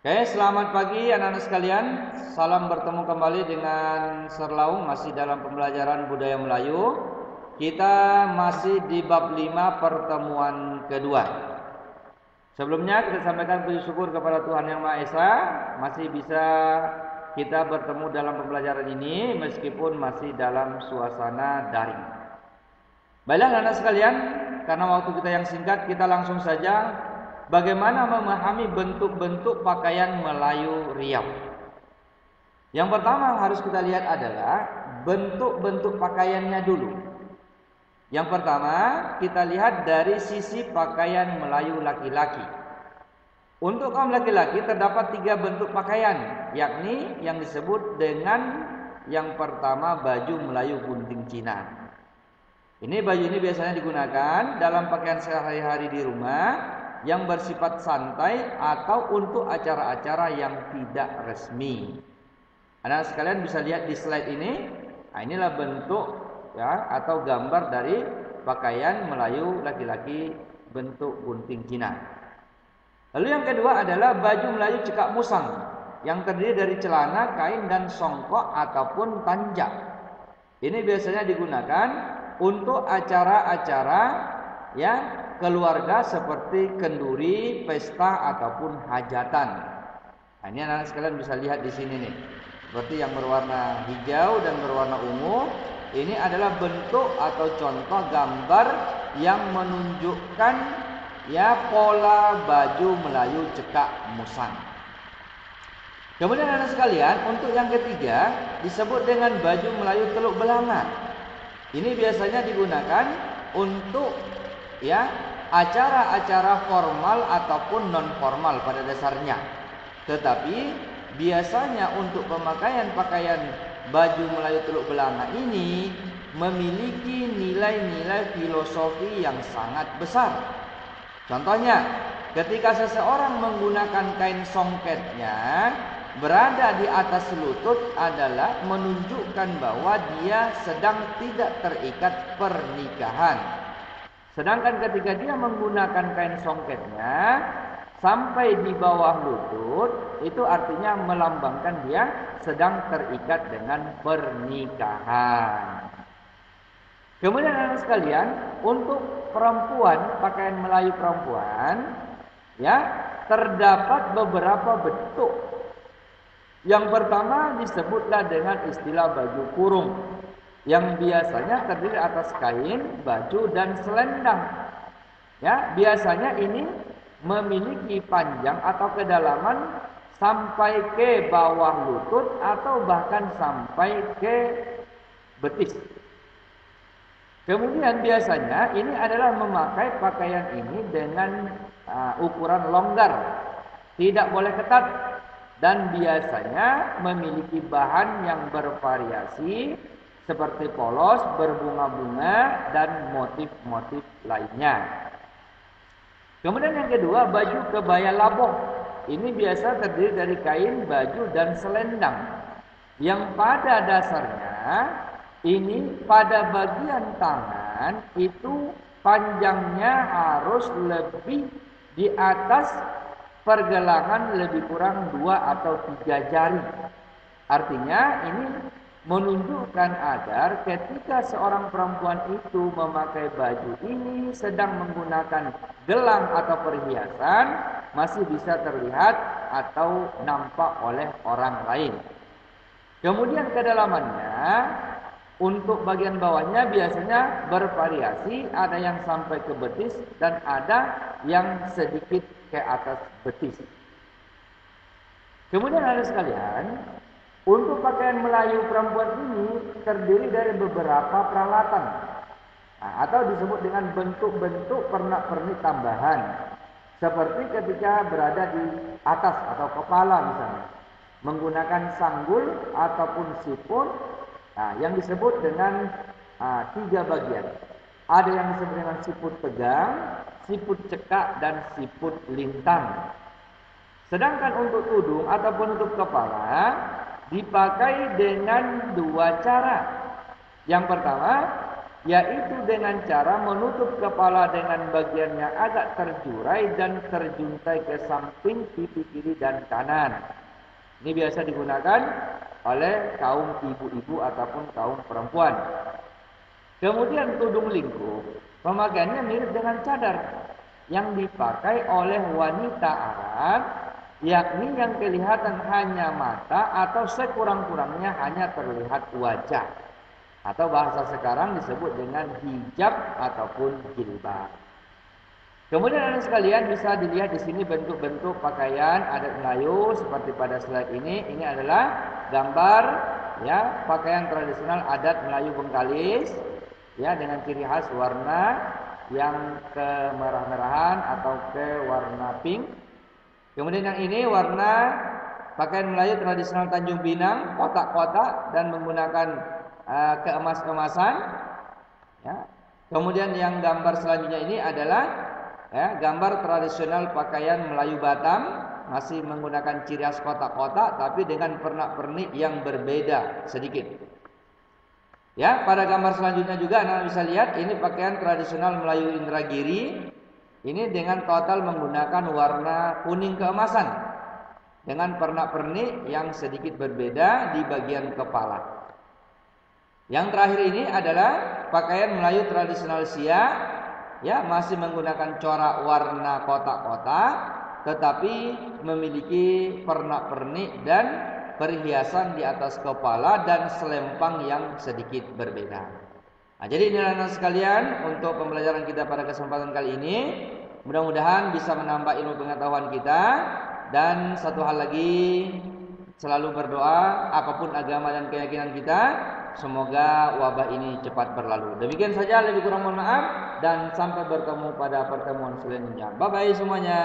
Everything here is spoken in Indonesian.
Oke, selamat pagi anak-anak sekalian. Salam bertemu kembali dengan Serlaung masih dalam pembelajaran budaya Melayu. Kita masih di bab 5 pertemuan kedua. Sebelumnya kita sampaikan puji syukur kepada Tuhan Yang Maha Esa masih bisa kita bertemu dalam pembelajaran ini meskipun masih dalam suasana daring. Baiklah anak-anak sekalian, karena waktu kita yang singkat, kita langsung saja bagaimana memahami bentuk-bentuk pakaian Melayu Riau. Yang pertama harus kita lihat adalah bentuk-bentuk pakaiannya dulu. Yang pertama kita lihat dari sisi pakaian Melayu laki-laki. Untuk kaum laki-laki terdapat 3 bentuk pakaian, yakni yang disebut dengan yang pertama baju Melayu gunting Cina. Baju ini biasanya digunakan dalam pakaian sehari-hari di rumah yang bersifat santai atau untuk acara-acara yang tidak resmi. Anak sekalian bisa lihat di slide ini. Nah, inilah bentuk ya atau gambar dari pakaian Melayu laki-laki bentuk gunting Cina. Lalu yang kedua adalah baju Melayu cekak musang yang terdiri dari celana, kain dan songkok ataupun tanjak. Ini biasanya digunakan untuk acara-acara ya keluarga seperti kenduri, pesta ataupun hajatan. Nah, ini anak-anak sekalian bisa lihat di sini nih. Seperti yang berwarna hijau dan berwarna ungu, ini adalah bentuk atau contoh gambar yang menunjukkan ya pola baju Melayu cekak musang. Kemudian anak sekalian, untuk yang ketiga disebut dengan baju Melayu teluk belanga. Ini biasanya digunakan untuk ya acara-acara formal ataupun non formal pada dasarnya. Tetapi biasanya untuk pemakaian pakaian baju Melayu teluk belanga ini memiliki nilai-nilai filosofi yang sangat besar. Contohnya, ketika seseorang menggunakan kain songketnya berada di atas lutut adalah menunjukkan bahwa dia sedang tidak terikat pernikahan. Sedangkan ketika dia menggunakan kain songketnya sampai di bawah lutut, itu artinya melambangkan dia sedang terikat dengan pernikahan. Kemudian anak sekalian, untuk perempuan, pakaian Melayu perempuan ya terdapat beberapa bentuk. Yang pertama disebutlah dengan istilah baju kurung, yang biasanya terdiri atas kain, baju dan selendang. Ya, biasanya ini memiliki panjang atau kedalaman sampai ke bawah lutut atau bahkan sampai ke betis. Kemudian biasanya ini adalah memakai pakaian ini dengan ukuran longgar, tidak boleh ketat. Dan biasanya memiliki bahan yang bervariasi seperti polos, berbunga-bunga, dan motif-motif lainnya. Kemudian yang kedua, baju kebaya laboh. Ini biasa terdiri dari kain, baju, dan selendang. Yang pada dasarnya, ini pada bagian tangan itu panjangnya harus lebih di atas pergelangan lebih kurang 2 atau 3 jari. Artinya ini menunjukkan agar ketika seorang perempuan itu memakai baju ini sedang menggunakan gelang atau perhiasan masih bisa terlihat atau nampak oleh orang lain. Kemudian kedalamannya untuk bagian bawahnya biasanya bervariasi, ada yang sampai ke betis dan ada yang sedikit ke atas betis. Kemudian ada sekalian, untuk pakaian Melayu perempuan ini terdiri dari beberapa peralatan atau disebut dengan bentuk-bentuk pernak-pernik tambahan. Seperti ketika berada di atas atau kepala misalnya, menggunakan sanggul ataupun siput yang disebut dengan 3 bagian. Ada yang disebut dengan siput tegang, siput cekak, dan siput lintang. Sedangkan untuk tudung ataupun untuk kepala dipakai dengan 2 cara. Yang pertama, yaitu dengan cara menutup kepala dengan bagian yang agak terjurai dan terjuntai ke samping pipi kiri dan kanan. Ini biasa digunakan oleh kaum ibu-ibu ataupun kaum perempuan. Kemudian tudung lingkup, pemakaiannya mirip dengan cadar yang dipakai oleh wanita Arab, yakni yang kelihatan hanya mata atau sekurang-kurangnya hanya terlihat wajah. Atau bahasa sekarang disebut dengan hijab ataupun jilbab. Kemudian anak sekalian bisa dilihat di sini bentuk-bentuk pakaian adat Melayu seperti pada slide ini. Ini adalah gambar ya pakaian tradisional adat Melayu Bengkalis ya dengan ciri khas warna yang kemerah-merahan atau ke warna pink. Kemudian yang ini warna pakaian Melayu tradisional Tanjung Pinang, kotak-kotak dan menggunakan keemas-emasan ya. Kemudian yang gambar selanjutnya ini adalah ya, gambar tradisional pakaian Melayu Batam, masih menggunakan ciri khas kotak-kotak tapi dengan pernak-pernik yang berbeda sedikit. Ya, pada gambar selanjutnya juga Anda bisa lihat ini pakaian tradisional Melayu Indragiri. Ini dengan total menggunakan warna kuning keemasan dengan pernak-pernik yang sedikit berbeda di bagian kepala. Yang terakhir ini adalah pakaian Melayu tradisional Siak, ya masih menggunakan corak warna kotak-kotak, tetapi memiliki pernak-pernik dan perhiasan di atas kepala dan selempang yang sedikit berbeda. Nah, jadi inilah anak sekalian untuk pembelajaran kita pada kesempatan kali ini. Mudah-mudahan bisa menambah ilmu pengetahuan kita. Dan satu hal lagi, selalu berdoa apapun agama dan keyakinan kita, semoga wabah ini cepat berlalu. Demikian saja, lebih kurang mohon maaf dan sampai bertemu pada pertemuan selanjutnya. Bye bye semuanya.